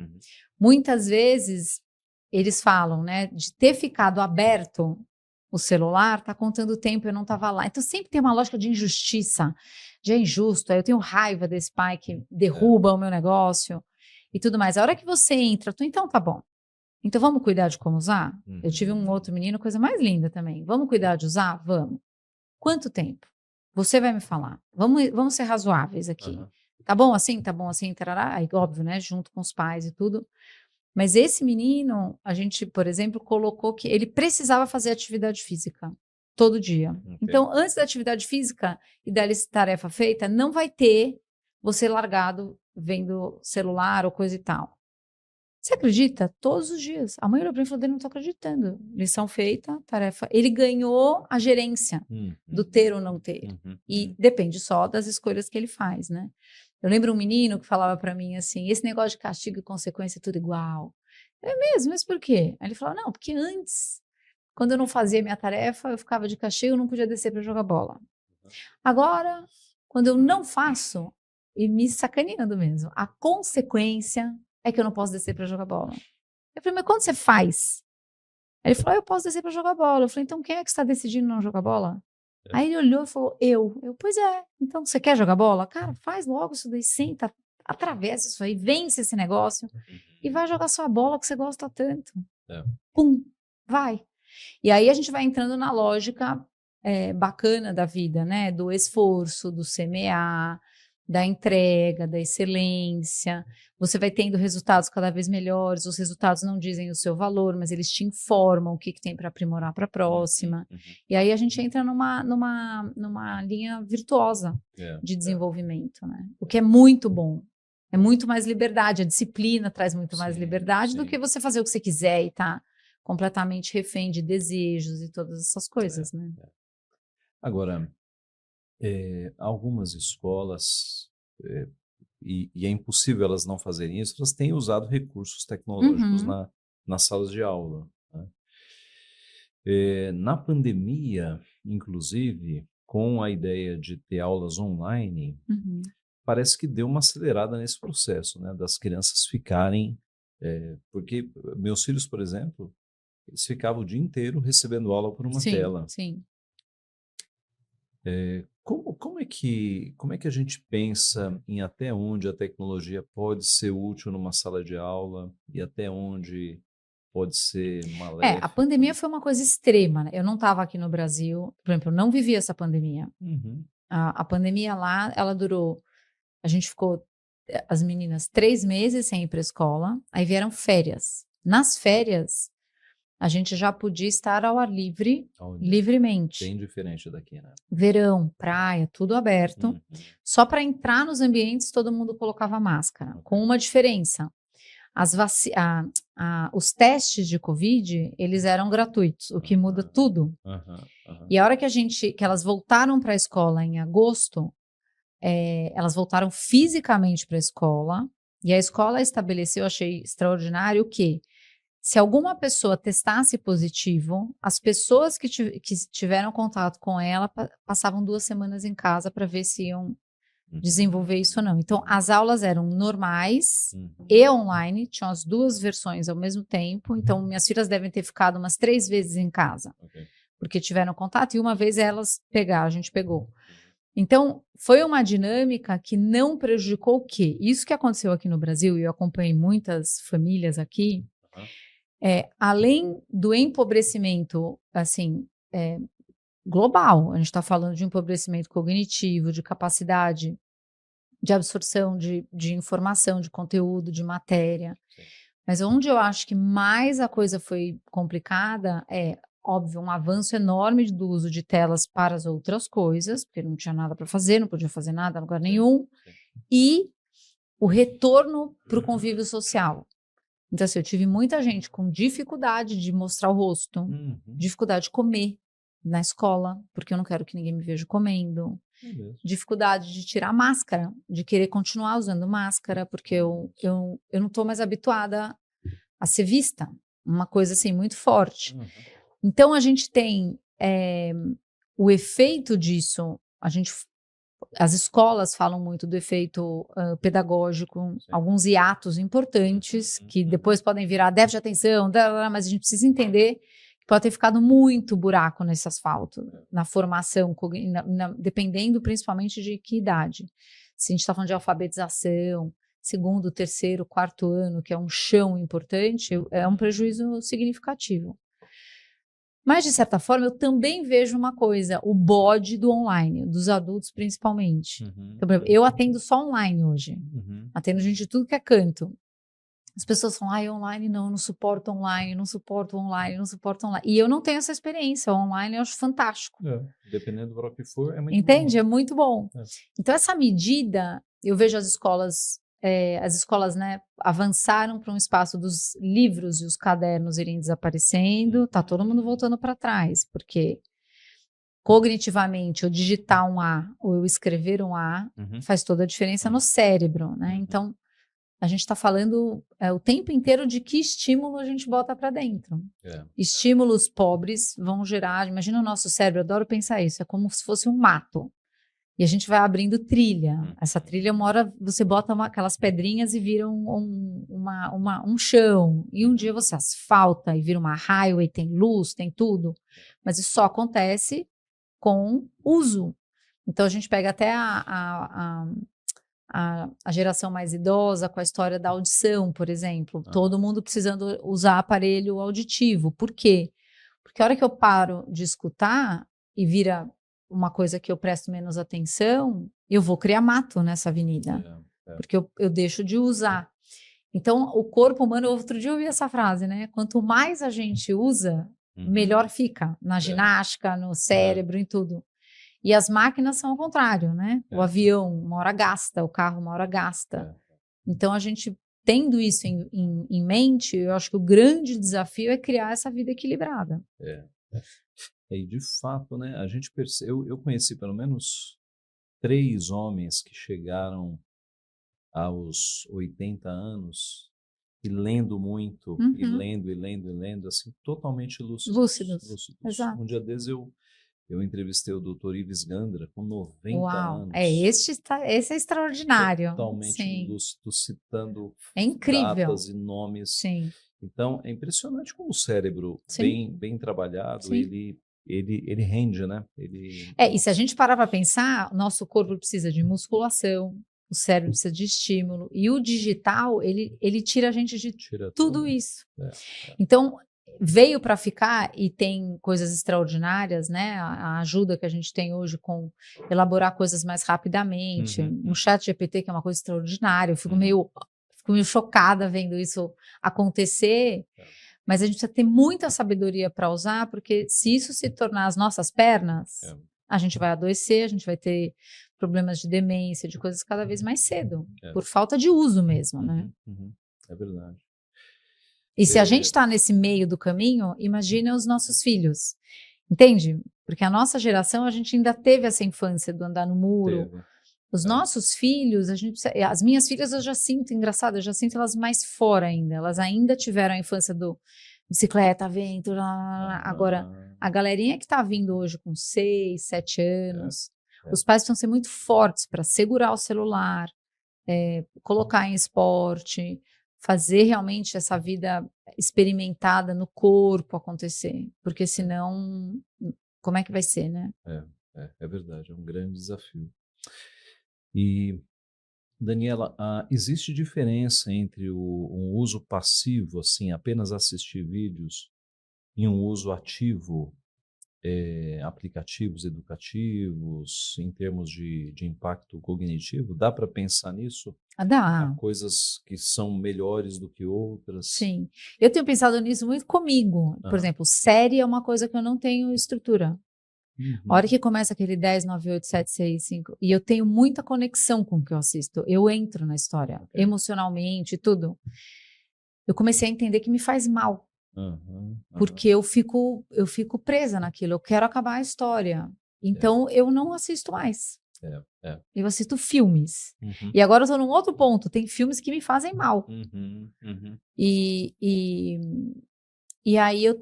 muitas vezes eles falam, né, de ter ficado aberto o celular, tá contando o tempo, eu não estava lá. Então sempre tem uma lógica de injustiça, de é injusto, aí eu tenho raiva desse pai que derruba o meu negócio e tudo mais. A hora que você entra, então tá bom. Então vamos cuidar de como usar? Eu tive um outro menino, coisa mais linda também. Vamos cuidar de usar? Vamos. Quanto tempo? Você vai me falar. Vamos ser razoáveis aqui. Tá bom assim, tarará. Aí, óbvio, né? Junto com os pais e tudo. Mas esse menino, a gente, por exemplo, colocou que ele precisava fazer atividade física todo dia. Então, antes da atividade física e da tarefa feita, não vai ter você largado vendo celular ou coisa e tal. Você acredita? Todos os dias. A mãe olhou para mim e falou: não tô acreditando. Lição feita, tarefa. Ele ganhou a gerência do ter ou não ter. E depende só das escolhas que ele faz, né? Eu lembro um menino que falava para mim assim: esse negócio de castigo e consequência é tudo igual. É mesmo? Mas por quê? Aí ele falou: não, porque antes, quando eu não fazia minha tarefa, eu ficava de castigo, eu não podia descer para jogar bola. Agora, quando eu não faço, e me sacaneando mesmo, a consequência é que eu não posso descer para jogar bola. Eu falei: mas quando você faz? Aí ele falou: eu posso descer para jogar bola. Eu falei: então quem é que está decidindo não jogar bola? Aí ele olhou e falou: eu. Pois é, então você quer jogar bola? Cara, faz logo isso daí, senta, atravessa isso aí, vence esse negócio e vai jogar sua bola que você gosta tanto. Pum, vai. E aí a gente vai entrando na lógica bacana da vida, né? Do esforço, do semear, da entrega, da excelência. Você vai tendo resultados cada vez melhores. Os resultados não dizem o seu valor, mas eles te informam o que tem para aprimorar para a próxima. E aí a gente entra numa linha virtuosa de desenvolvimento, né? O que é muito bom. É muito mais liberdade. A disciplina traz muito mais liberdade do que você fazer o que você quiser e tá completamente refém de desejos e todas essas coisas, né? Agora, algumas escolas, e é impossível elas não fazerem isso, elas têm usado recursos tecnológicos nas salas de aula, né? Na pandemia, inclusive, com a ideia de ter aulas online, parece que deu uma acelerada nesse processo, né? Das crianças ficarem... porque meus filhos, por exemplo, eles ficavam o dia inteiro recebendo aula por uma tela. Sim. Como é que a gente pensa em até onde a tecnologia pode ser útil numa sala de aula e até onde pode ser maléfica? A pandemia foi uma coisa extrema, né? Eu não estava aqui no Brasil, por exemplo, eu não vivi essa pandemia. A pandemia lá, ela durou, a gente ficou, as meninas, 3 meses sem ir para a escola, aí vieram férias. Nas férias, a gente já podia estar ao ar livre, livremente. Bem diferente daqui, né? Verão, praia, tudo aberto. Só para entrar nos ambientes, todo mundo colocava máscara, com uma diferença. os testes de Covid, eles eram gratuitos, o que muda tudo. E a hora que elas voltaram para a escola em agosto, elas voltaram fisicamente para a escola, e a escola estabeleceu, achei extraordinário, que se alguma pessoa testasse positivo, as pessoas que tiveram contato com ela passavam 2 semanas em casa para ver se iam desenvolver isso ou não. Então, as aulas eram normais e online, tinham as 2 versões ao mesmo tempo. Então, minhas filhas devem ter ficado umas 3 vezes em casa, porque tiveram contato, e uma vez a gente pegou. Então, foi uma dinâmica que não prejudicou o quê? Isso que aconteceu aqui no Brasil, e eu acompanhei muitas famílias aqui, além do empobrecimento, assim, global, a gente está falando de empobrecimento cognitivo, de capacidade de absorção de informação, de conteúdo, de matéria. Sim. Mas onde eu acho que mais a coisa foi complicada óbvio, um avanço enorme do uso de telas para as outras coisas, porque não tinha nada para fazer, não podia fazer nada em lugar nenhum, e o retorno para o convívio social. Então, assim, eu tive muita gente com dificuldade de mostrar o rosto, dificuldade de comer na escola, porque eu não quero que ninguém me veja comendo, dificuldade de tirar máscara, de querer continuar usando máscara, porque eu não estou mais habituada a ser vista, uma coisa assim muito forte. Então, a gente tem o efeito disso, as escolas falam muito do efeito pedagógico, alguns hiatos importantes, que depois podem virar déficit de atenção, mas a gente precisa entender que pode ter ficado muito buraco nesse asfalto, na formação, dependendo principalmente de que idade. Se a gente está falando de alfabetização, 2º, 3º, 4º ano, que é um chão importante, é um prejuízo significativo. Mas, de certa forma, eu também vejo uma coisa, o bode do online, dos adultos principalmente. Então, por exemplo, eu atendo só online hoje. Atendo gente de tudo que é canto. As pessoas falam, online não suporto online, não suporto online, não suporto online. E eu não tenho essa experiência. O online eu acho fantástico. Dependendo do que for, é muito Entende? bom. É muito bom. Então, essa medida, eu vejo as escolas, né, avançaram para um espaço dos livros e os cadernos irem desaparecendo, está todo mundo voltando para trás, porque cognitivamente eu digitar um A ou eu escrever um A faz toda a diferença no cérebro, né? Então, a gente está falando o tempo inteiro de que estímulo a gente bota para dentro. Estímulos pobres vão gerar, imagina o nosso cérebro, eu adoro pensar isso, é como se fosse um mato. E a gente vai abrindo trilha. Essa trilha, uma hora você bota aquelas pedrinhas e vira um chão. E um dia você asfalta e vira uma highway, tem luz, tem tudo. Mas isso só acontece com uso. Então a gente pega até a geração mais idosa com a história da audição, por exemplo. Todo mundo precisando usar aparelho auditivo. Por quê? Porque a hora que eu paro de escutar e vira uma coisa que eu presto menos atenção, eu vou criar mato nessa avenida, porque eu deixo de usar. Então, o corpo humano, outro dia eu ouvi essa frase, né? Quanto mais a gente usa, melhor fica na ginástica, no cérebro, em tudo. E as máquinas são ao contrário, né? O avião, uma hora gasta, o carro, uma hora gasta. Então, a gente tendo isso em mente, eu acho que o grande desafio é criar essa vida equilibrada. E de fato, né, a gente eu conheci pelo menos 3 homens que chegaram aos 80 anos e lendo muito, e lendo, assim, totalmente lúcidos. Exato. Um dia desses eu entrevistei o Dr. Ives Gandra com 90 anos. Esse é extraordinário. Totalmente lúcido, citando incrível. datas e nomes. Sim. Então, é impressionante como o cérebro, bem trabalhado, ele rende, né? E se a gente parar para pensar, nosso corpo precisa de musculação, o cérebro precisa de estímulo, e o digital, ele tira a gente de tudo isso. Então, veio para ficar e tem coisas extraordinárias, né? A ajuda que a gente tem hoje com elaborar coisas mais rapidamente, um chat GPT que é uma coisa extraordinária, eu fico meio chocada vendo isso acontecer. Mas a gente precisa ter muita sabedoria para usar, porque se isso se tornar as nossas pernas, a gente vai adoecer, a gente vai ter problemas de demência, de coisas cada vez mais cedo, por falta de uso mesmo, né? É verdade. E se a gente está nesse meio do caminho, imagina os nossos filhos, entende? Porque a nossa geração, a gente ainda teve essa infância do andar no muro. Os nossos filhos, as minhas filhas eu já sinto, engraçado, eu já sinto elas mais fora ainda. Elas ainda tiveram a infância do bicicleta, vento, agora a galerinha que está vindo hoje com 6, 7 anos, os pais precisam ser muito fortes para segurar o celular, colocar em esporte, fazer realmente essa vida experimentada no corpo acontecer, porque senão, como é que vai ser, né? É verdade, é um grande desafio. E, Daniela, existe diferença entre um uso passivo, assim, apenas assistir vídeos, e um uso ativo, aplicativos educativos, em termos de impacto cognitivo? Dá para pensar nisso? Dá. Há coisas que são melhores do que outras? Sim. Eu tenho pensado nisso muito comigo. Por exemplo, série é uma coisa que eu não tenho estrutura. A hora que começa aquele 10, 9, 8, 7, 6, 5, e eu tenho muita conexão com o que eu assisto, eu entro na história, emocionalmente, tudo. Eu comecei a entender que me faz mal, porque eu fico presa naquilo, eu quero acabar a história. Então, eu não assisto mais. Eu assisto filmes. E agora eu estou num outro ponto, tem filmes que me fazem mal. E aí eu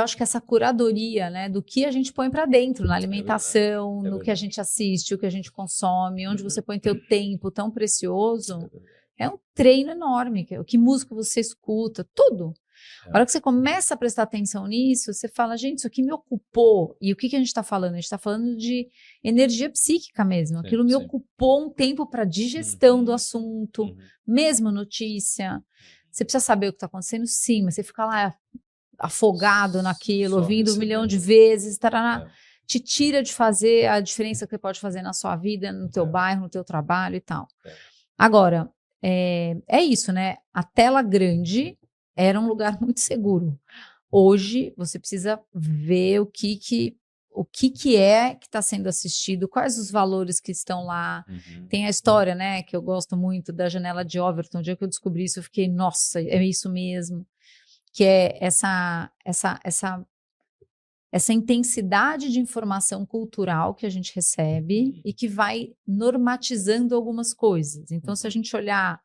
acho que essa curadoria, né, do que a gente põe para dentro, na alimentação, no que a gente assiste, o que a gente consome, onde você põe teu tempo tão precioso, é um treino enorme. Que música você escuta, tudo. A hora que você começa a prestar atenção nisso, você fala, gente, isso aqui me ocupou. E o que a gente está falando? A gente está falando de energia psíquica mesmo. Aquilo me ocupou um tempo para digestão do assunto, mesmo notícia. Você precisa saber o que está acontecendo, sim, mas você fica lá afogado naquilo, ouvindo 1 milhão de vezes, te tira de fazer a diferença que você pode fazer na sua vida, no teu bairro, no teu trabalho e tal. Agora, é isso, né? A tela grande era um lugar muito seguro. Hoje, você precisa ver o que é que está sendo assistido, quais os valores que estão lá. Tem a história, né, que eu gosto muito da Janela de Overton. O dia que eu descobri isso, eu fiquei, nossa, é isso mesmo. Que é essa intensidade de informação cultural que a gente recebe e que vai normatizando algumas coisas. Então, se a gente olhar,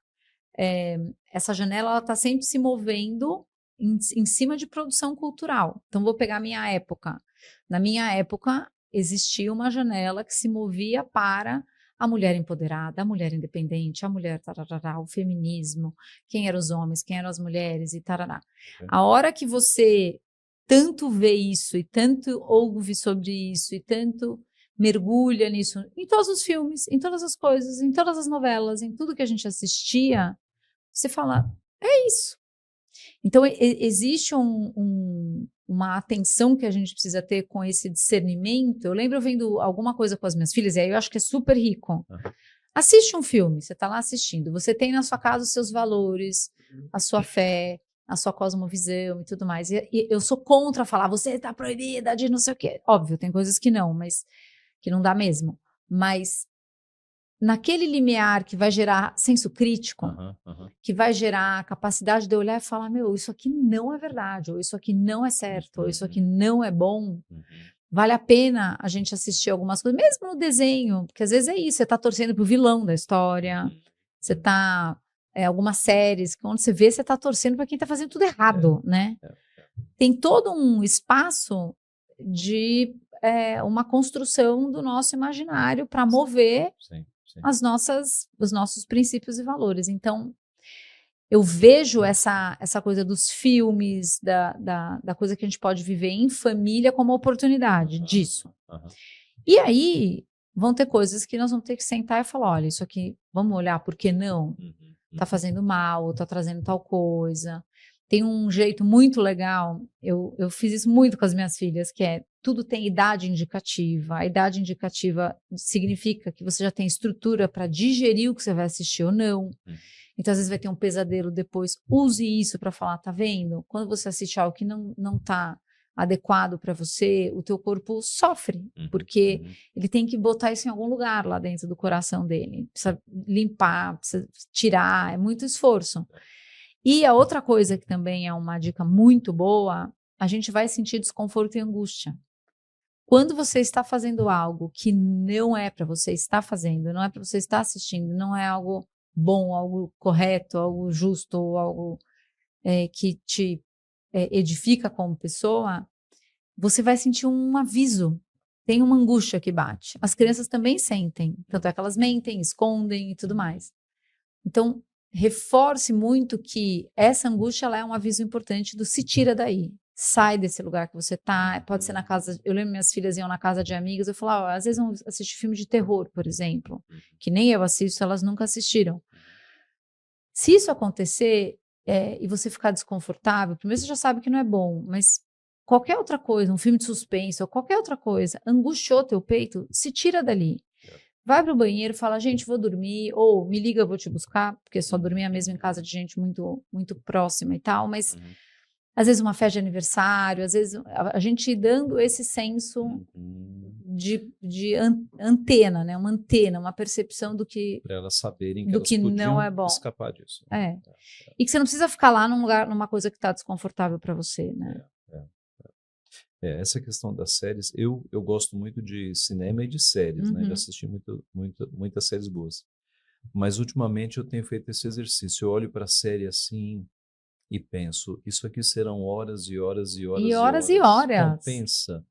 essa janela, ela está sempre se movendo em cima de produção cultural. Então, vou pegar a minha época. Na minha época, existia uma janela que se movia para a mulher empoderada, a mulher independente, a mulher tarará, o feminismo, quem eram os homens, quem eram as mulheres e tarará. A hora que você tanto vê isso e tanto ouve sobre isso e tanto mergulha nisso, em todos os filmes, em todas as coisas, em todas as novelas, em tudo que a gente assistia, você fala, é isso. Então, existe uma atenção que a gente precisa ter com esse discernimento. Eu lembro vendo alguma coisa com as minhas filhas, e aí eu acho que é super rico. Assiste um filme, você está lá assistindo, você tem na sua casa os seus valores, a sua fé, a sua cosmovisão e tudo mais. E eu sou contra falar, você está proibida de não sei o quê. Óbvio, tem coisas que não, mas que não dá mesmo. Mas naquele limiar que vai gerar senso crítico, que vai gerar a capacidade de olhar e falar, meu, isso aqui não é verdade, ou isso aqui não é certo, ou isso aqui não é bom, vale a pena a gente assistir algumas coisas, mesmo no desenho, porque às vezes é isso, você está torcendo pro vilão da história, você está, algumas séries, quando você vê, você está torcendo para quem está fazendo tudo errado, né? Tem todo um espaço de uma construção do nosso imaginário para mover os nossos princípios e valores. Então, eu vejo essa coisa dos filmes, da coisa que a gente pode viver em família como oportunidade disso. E aí, vão ter coisas que nós vamos ter que sentar e falar, olha, isso aqui, vamos olhar por que não? Tá fazendo mal, tá trazendo tal coisa. Tem um jeito muito legal, eu fiz isso muito com as minhas filhas, que é, tudo tem idade indicativa. A idade indicativa significa que você já tem estrutura para digerir o que você vai assistir ou não. Então, às vezes vai ter um pesadelo depois. Use isso para falar, tá vendo? Quando você assiste algo que não está adequado para você, o teu corpo sofre, porque ele tem que botar isso em algum lugar lá dentro do coração dele. Precisa limpar, precisa tirar, é muito esforço. E a outra coisa que também é uma dica muito boa, a gente vai sentir desconforto e angústia. Quando você está fazendo algo que não é para você estar fazendo, não é para você estar assistindo, não é algo bom, algo correto, algo justo, algo que te edifica como pessoa, você vai sentir um aviso. Tem uma angústia que bate. As crianças também sentem, tanto é que elas mentem, escondem e tudo mais. Então, reforce muito que essa angústia ela é um aviso importante do se tira daí. Sai desse lugar que você tá. Pode ser na casa. Eu lembro minhas filhas iam na casa de amigas. Eu falava, às vezes vão assistir filme de terror, por exemplo, que nem eu assisto, elas nunca assistiram. Se isso acontecer e você ficar desconfortável, primeiro você já sabe que não é bom, mas qualquer outra coisa, um filme de suspense ou qualquer outra coisa, angustiou teu peito, se tira dali. Vai para o banheiro, fala, gente, vou dormir, ou me liga, eu vou te buscar, porque só dormia mesmo em casa de gente muito, muito próxima e tal, mas às vezes uma festa de aniversário, às vezes a gente dando esse senso de antena, né? Uma antena, uma percepção do que para elas saberem que do elas que podiam não é bom. escapar disso. E que você não precisa ficar lá num lugar, numa coisa que está desconfortável para você, né? Essa questão das séries, eu gosto muito de cinema e de séries, né? Já assisti muitas séries boas. Mas ultimamente eu tenho feito esse exercício. Eu olho para a série assim e penso, isso aqui serão horas e horas e horas e horas. E horas. Compensa?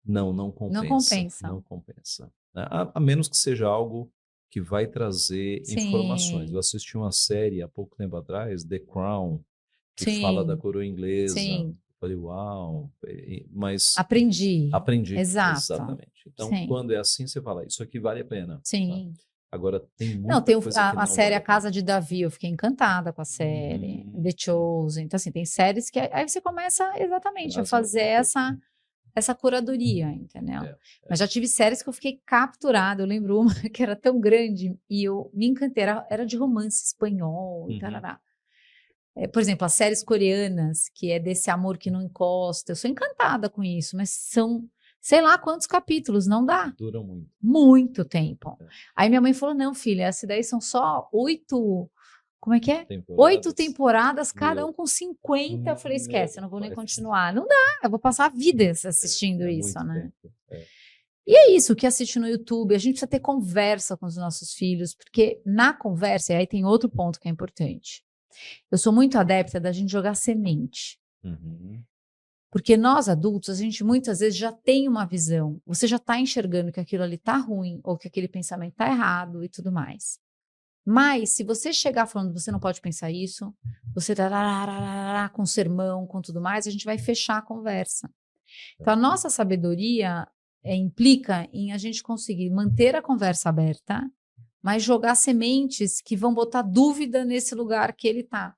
Não compensa. Não compensa. Não compensa. A menos que seja algo que vai trazer informações. Eu assisti uma série há pouco tempo atrás, The Crown, que fala da coroa inglesa. Sim. Falei, uau, mas... Aprendi. Exato. Exatamente. Então, quando é assim, você fala, isso aqui vale a pena. Sim. Tá? Agora, tem muita coisa que não a série vale A Casa de Davi, eu fiquei encantada com a série. The Chosen. Então, assim, tem séries que... Aí você começa exatamente a fazer essa curadoria, entendeu? Mas já tive séries que eu fiquei capturada. Eu lembro uma que era tão grande e eu me encantei. Era de romance espanhol e tarará. Por exemplo, as séries coreanas, que é desse amor que não encosta. Eu sou encantada com isso, mas são, sei lá quantos capítulos, não dá. Duram muito. Muito tempo. Aí minha mãe falou, não, filha, essa daí são só 8... Como é que é? 8 temporadas, cada um com 50. Eu falei, esquece, eu não vou nem continuar. Não dá, eu vou passar a vida assistindo isso, né? E é isso, que assiste no YouTube, a gente precisa ter conversa com os nossos filhos, porque na conversa, e aí tem outro ponto que é importante. Eu sou muito adepta da gente jogar semente. Porque nós adultos, a gente muitas vezes já tem uma visão, você já está enxergando que aquilo ali está ruim, ou que aquele pensamento está errado e tudo mais. Mas, se você chegar falando, você não pode pensar isso, você com sermão, com tudo mais, a gente vai fechar a conversa. Então, a nossa sabedoria implica em a gente conseguir manter a conversa aberta, mas jogar sementes que vão botar dúvida nesse lugar que ele está.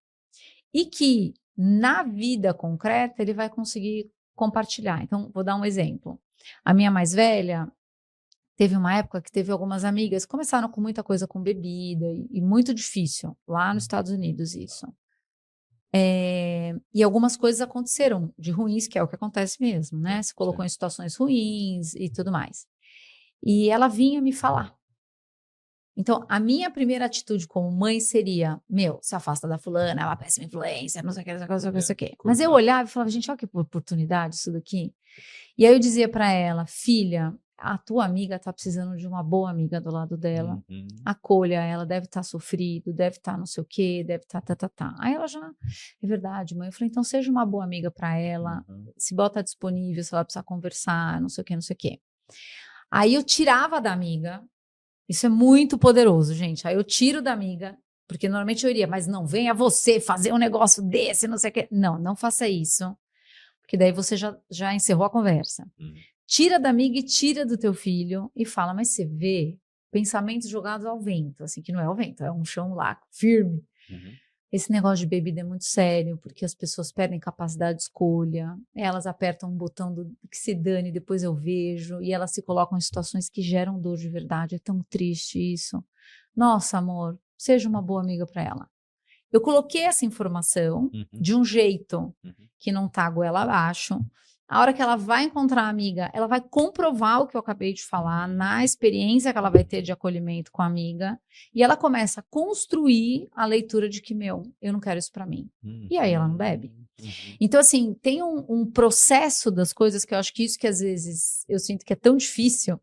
E que, na vida concreta, ele vai conseguir compartilhar. Então, vou dar um exemplo. A minha mais velha... Teve uma época que teve algumas amigas, começaram com muita coisa com bebida, e muito difícil, lá nos Estados Unidos isso. E algumas coisas aconteceram de ruins, que é o que acontece mesmo, né? Se colocou em situações ruins e tudo mais. E ela vinha me falar. Então, a minha primeira atitude como mãe seria, se afasta da fulana, é uma péssima influência, não sei o que, não sei o que. Mas eu olhava e falava, gente, olha que oportunidade isso daqui. E aí eu dizia para ela, filha, a tua amiga está precisando de uma boa amiga do lado dela, acolha ela, deve estar sofrido, deve estar não sei o quê, deve estar, Aí ela já, é verdade, mãe. Eu falei, então seja uma boa amiga para ela, se bota disponível, se ela precisar conversar, não sei o quê, não sei o quê. Aí eu tirava da amiga, isso é muito poderoso, gente, aí eu tiro da amiga, porque normalmente eu iria, mas não, venha você fazer um negócio desse, não sei o quê. Não faça isso, porque daí você já encerrou a conversa. Tira da amiga e tira do teu filho e fala, mas você vê pensamentos jogados ao vento, assim, que não é ao vento, é um chão lá, firme. Esse negócio de bebida é muito sério, porque as pessoas perdem capacidade de escolha, elas apertam um botão que se dane, depois eu vejo, e elas se colocam em situações que geram dor de verdade, é tão triste isso. Nossa, amor, seja uma boa amiga para ela. Eu coloquei essa informação de um jeito que não tá goela abaixo, A hora que ela vai encontrar a amiga, ela vai comprovar o que eu acabei de falar na experiência que ela vai ter de acolhimento com a amiga, e ela começa a construir a leitura de que, eu não quero isso pra mim. E aí ela não bebe. Então, assim, tem um processo das coisas que eu acho que isso que às vezes eu sinto que é tão difícil,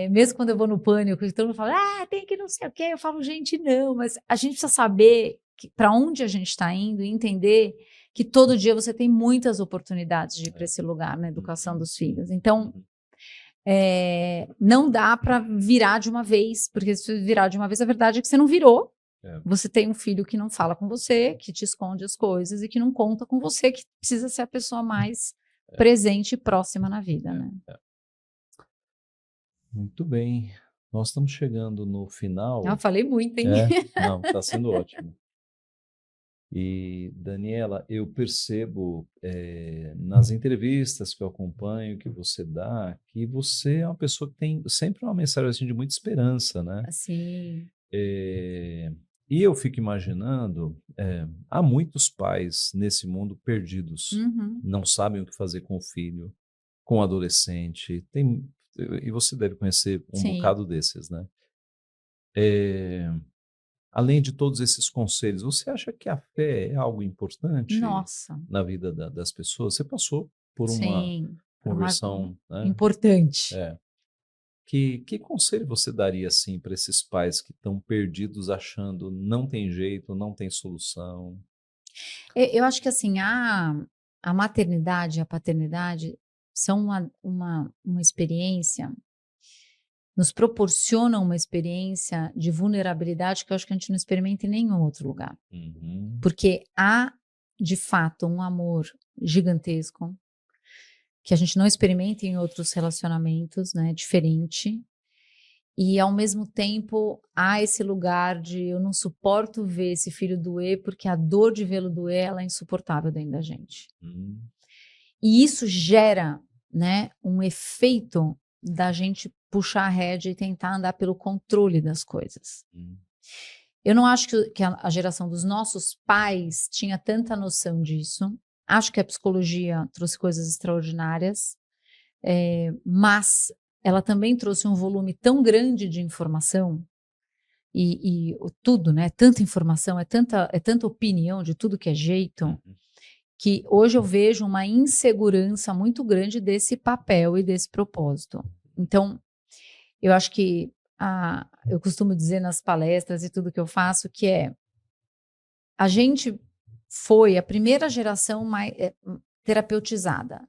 mesmo quando eu vou no pânico, todo mundo fala, tem que não sei o quê, eu falo, gente, não, mas a gente precisa saber para onde a gente está indo e entender que todo dia você tem muitas oportunidades de ir para esse lugar na educação dos filhos. Então, não dá para virar de uma vez, porque se virar de uma vez, a verdade é que você não virou. Você tem um filho que não fala com você, que te esconde as coisas e que não conta com você, que precisa ser a pessoa mais presente e próxima na vida, né? Muito bem. Nós estamos chegando no final. Eu falei muito, hein? Não, está sendo ótimo. E, Daniela, eu percebo nas entrevistas que eu acompanho, que você dá, que você é uma pessoa que tem sempre uma mensagem assim, de muita esperança, né? Assim. E eu fico imaginando, há muitos pais nesse mundo perdidos, não sabem o que fazer com o filho, com o adolescente, e você deve conhecer um bocado desses, né? Além de todos esses conselhos, você acha que a fé é algo importante na vida das pessoas? Você passou por uma conversão, né? Importante. Que conselho você daria assim para esses pais que estão perdidos, achando não tem jeito, não tem solução? Eu acho que assim a maternidade e a paternidade são uma experiência, nos proporcionam uma experiência de vulnerabilidade que eu acho que a gente não experimenta em nenhum outro lugar. Porque há, de fato, um amor gigantesco que a gente não experimenta em outros relacionamentos, né? Diferente. E, ao mesmo tempo, há esse lugar de eu não suporto ver esse filho doer porque a dor de vê-lo doer ela é insuportável dentro da gente. E isso gera, né, um efeito da gente puxar a rédea e tentar andar pelo controle das coisas. Eu não acho que a geração dos nossos pais tinha tanta noção disso. Acho que a psicologia trouxe coisas extraordinárias, mas ela também trouxe um volume tão grande de informação e tudo, né? Tanta informação, é tanta opinião de tudo que é jeito, que hoje eu vejo uma insegurança muito grande desse papel e desse propósito. Então, eu acho que eu costumo dizer nas palestras e tudo que eu faço que a gente foi a primeira geração mais terapeutizada.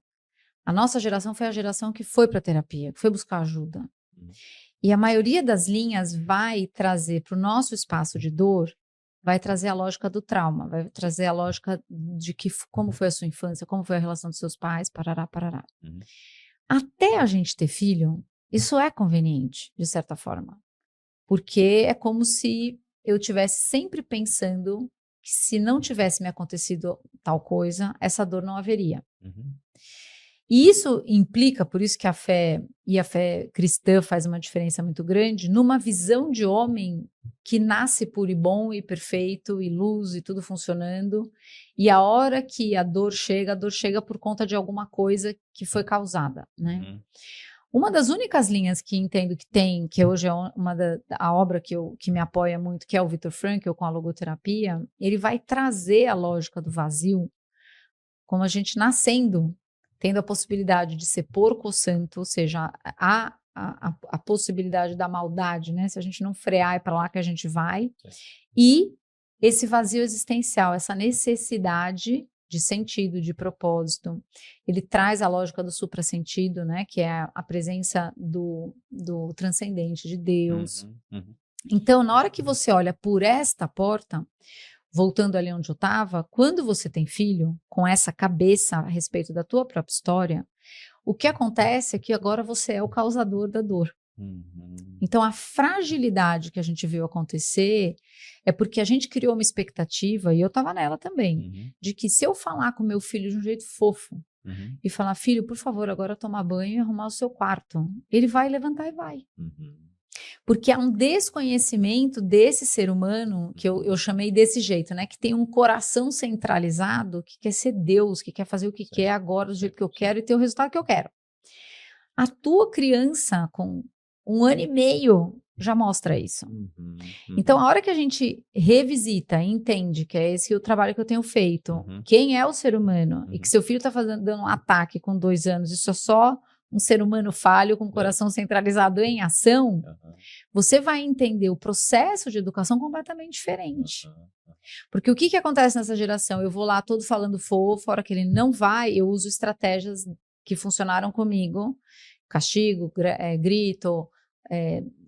A nossa geração foi a geração que foi para a terapia, que foi buscar ajuda. E a maioria das linhas vai trazer para o nosso espaço de dor, vai trazer a lógica do trauma, vai trazer a lógica de como foi a sua infância, como foi a relação dos seus pais, parará, parará. Até a gente ter filho, isso é conveniente, de certa forma. Porque é como se eu tivesse sempre pensando que se não tivesse me acontecido tal coisa, essa dor não haveria. E isso implica, por isso que a fé e a fé cristã faz uma diferença muito grande, numa visão de homem que nasce puro e bom e perfeito e luz e tudo funcionando, e a hora que a dor chega por conta de alguma coisa que foi causada, né? Uma das únicas linhas que entendo que tem, que hoje é a obra que me apoia muito, que é o Viktor Frankl com a logoterapia, ele vai trazer a lógica do vazio, como a gente nascendo, tendo a possibilidade de ser porco ou santo, ou seja, a possibilidade da maldade, né? Se a gente não frear, é para lá que a gente vai. E esse vazio existencial, essa necessidade de sentido, de propósito. Ele traz a lógica do suprassentido, né? Que é a presença do transcendente, de Deus. Então, na hora que você olha por esta porta, voltando ali onde eu estava, quando você tem filho, com essa cabeça a respeito da tua própria história, o que acontece é que agora você é o causador da dor. Então, a fragilidade que a gente viu acontecer é porque a gente criou uma expectativa, e eu estava nela também, de que se eu falar com meu filho de um jeito fofo, e falar, filho, por favor, agora tomar banho e arrumar o seu quarto, ele vai levantar e vai. Porque há um desconhecimento desse ser humano, que eu chamei desse jeito, né? Que tem um coração centralizado, que quer ser Deus, que quer fazer o que Sim, quer agora, do jeito que eu sim. quero e ter o resultado que eu quero. A tua criança, com 1 ano e meio, já mostra isso. Uhum, Então, a uhum, hora que a gente revisita e entende que é esse o trabalho que eu tenho feito, uhum, quem é o ser humano, e que uhum. seu filho está dando um ataque com 2 anos, isso é só um ser humano falho com o É, coração centralizado em ação, aham, você vai entender o processo de educação completamente diferente. aham, Porque o que, que acontece nessa geração? Eu vou lá todo falando fofo, a hora que ele não vai, eu uso estratégias que funcionaram comigo. Castigo, grito,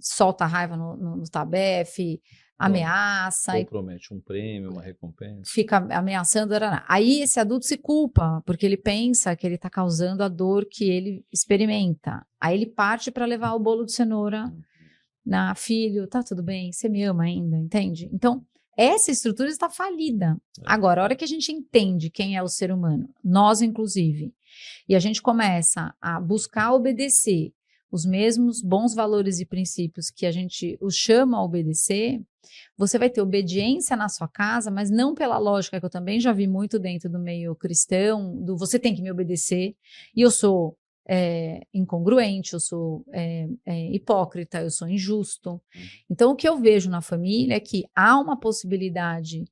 solta a raiva no tabefe, pronto. ameaça, Ou e promete um prêmio, uma recompensa. fica ameaçando. Aí esse adulto se culpa, porque ele pensa que ele está causando a dor que ele experimenta. Aí ele parte para levar o bolo de cenoura Uhum, na filho, tá tudo bem, você me ama ainda, entende? Então, essa estrutura está falida. é, Agora, a hora que a gente entende quem é o ser humano, nós inclusive, e a gente começa a buscar obedecer os mesmos bons valores e princípios que a gente os chama a obedecer, você vai ter obediência na sua casa, mas não pela lógica que eu também já vi muito dentro do meio cristão, do você tem que me obedecer, e eu sou incongruente, eu sou hipócrita, eu sou injusto. uhum, Então, o que eu vejo na família é que há uma possibilidade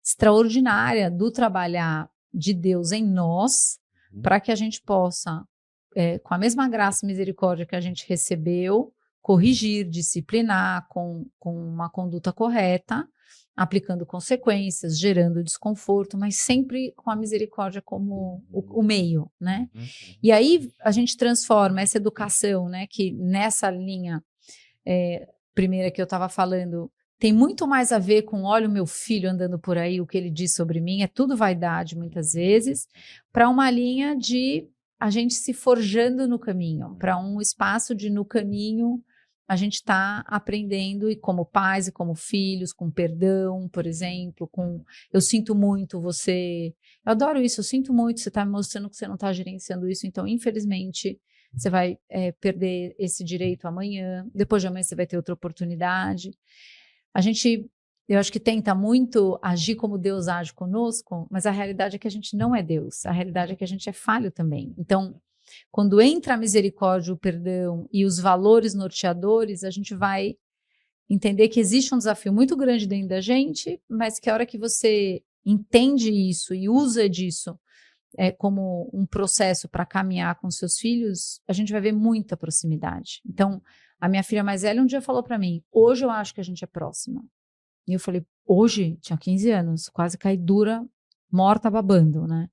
extraordinária do trabalhar de Deus em nós, uhum, para que a gente possa, com a mesma graça e misericórdia que a gente recebeu, corrigir, disciplinar com uma conduta correta, aplicando consequências, gerando desconforto, mas sempre com a misericórdia como o meio, né? uhum, E uhum. aí a gente transforma essa educação, né, que nessa linha primeira que eu estava falando, tem muito mais a ver com olha o meu filho andando por aí, o que ele diz sobre mim, é tudo vaidade muitas vezes, para uma linha de a gente se forjando no caminho, para um espaço de no caminho a gente está aprendendo, e como pais e como filhos, com perdão, por exemplo, com eu sinto muito você, eu adoro isso, eu sinto muito, você está me mostrando que você não está gerenciando isso, então infelizmente você vai perder esse direito amanhã, depois de amanhã você vai ter outra oportunidade. A gente, eu acho que tenta muito agir como Deus age conosco, mas a realidade é que a gente não é Deus, a realidade é que a gente é falho também. Então, quando entra a misericórdia, o perdão e os valores norteadores, a gente vai entender que existe um desafio muito grande dentro da gente, mas que a hora que você entende isso e usa disso como um processo para caminhar com seus filhos, a gente vai ver muita proximidade. Então, a minha filha mais velha um dia falou para mim: hoje eu acho que a gente é próxima. E eu falei: hoje? Tinha 15 anos, quase caí dura, morta, babando, né?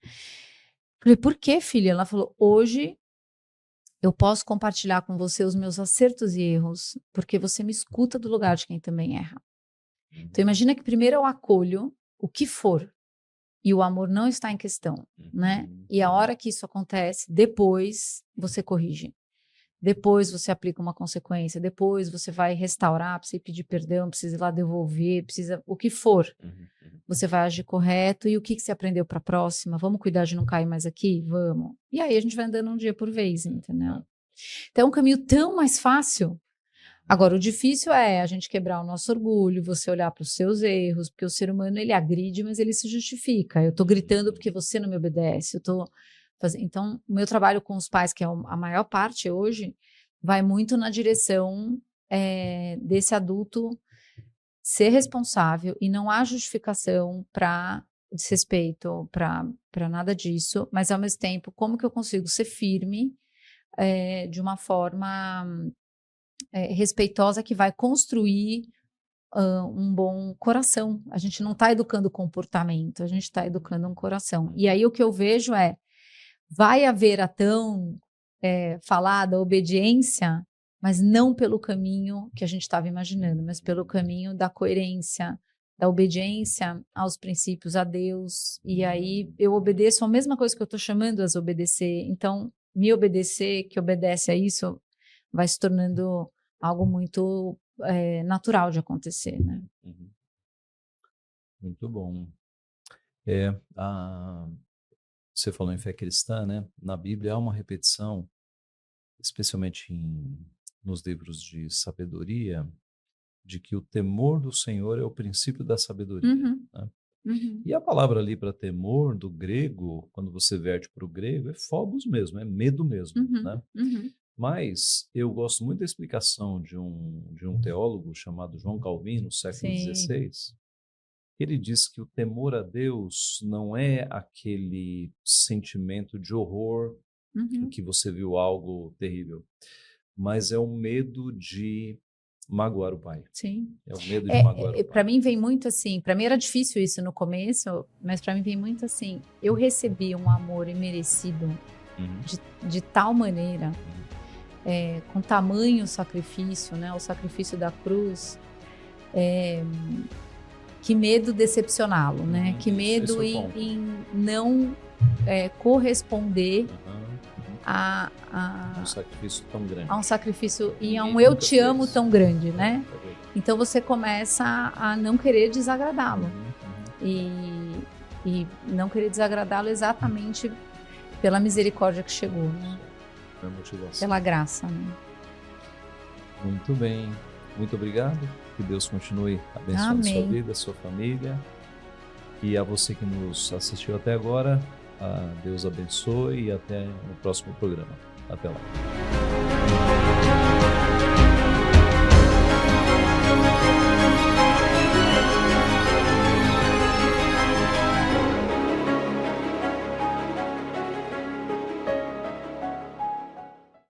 Falei: por que, filha? Ela falou: hoje eu posso compartilhar com você os meus acertos e erros, porque você me escuta do lugar de quem também erra. Então, imagina que primeiro eu acolho o que for, e o amor não está em questão, né? Uhum, E a hora que isso acontece, depois você corrige. Depois você aplica uma consequência, depois você vai restaurar, precisa pedir perdão, precisa ir lá devolver, precisa o que for. uhum, uhum. Você vai agir correto e o que que você aprendeu para a próxima? Vamos cuidar de não cair mais aqui? Vamos. E aí a gente vai andando um dia por vez, entendeu? É, Então é um caminho tão mais fácil. Agora, o difícil é a gente quebrar o nosso orgulho, você olhar para os seus erros, porque o ser humano ele agride, mas ele se justifica. Eu estou gritando porque você não me obedece. Eu tô fazendo. Então, o meu trabalho com os pais, que é a maior parte hoje, vai muito na direção desse adulto ser responsável e não há justificação para desrespeito, para nada disso, mas ao mesmo tempo, como que eu consigo ser firme de uma forma respeitosa que vai construir um bom coração. A gente não está educando comportamento, a gente está educando um coração. E aí o que eu vejo vai haver a tão falada obediência, mas não pelo caminho que a gente estava imaginando, mas pelo caminho da coerência, da obediência aos princípios, a Deus. E aí eu obedeço a mesma coisa que eu estou chamando as obedecer. Então, me obedecer, que obedece a isso, vai se tornando algo muito natural de acontecer, né? uhum. Muito bom. É, você falou em fé cristã, né? Na Bíblia há uma repetição, especialmente em nos livros de sabedoria de que o temor do Senhor é o princípio da sabedoria, Uhum. né? Uhum. E a palavra ali para temor, do grego, quando você verte para o grego, é phobos mesmo, é medo mesmo, Uhum. né? Uhum. Mas eu gosto muito da explicação de um teólogo chamado João Calvino, no século Sim. XVI. Ele diz que o temor a Deus não é aquele sentimento de horror em Uhum. que você viu algo terrível, mas é o medo de magoar o pai. Sim. É o medo de magoar o Para pai. mim vem muito assim, para mim era difícil isso no começo, mas para mim vem muito assim, eu recebi um amor imerecido Uhum. de tal maneira, com tamanho sacrifício, né, o sacrifício da cruz, que medo decepcioná-lo, né, que Isso, medo esse é o ponto. em não corresponder Uhum. a Um sacrifício tão grande. um sacrifício e a Ninguém um eu nunca te amo fez. tão grande, né? É verdade. Então você começa a não querer desagradá-lo. Uhum. E não querer desagradá-lo exatamente pela misericórdia que chegou, né? É a motivação. Pela graça, né? Muito bem. Muito obrigado. Que Deus continue abençoando a sua Amém. vida, a sua família. E a você que nos assistiu até agora, Deus abençoe e até o próximo programa. Até lá.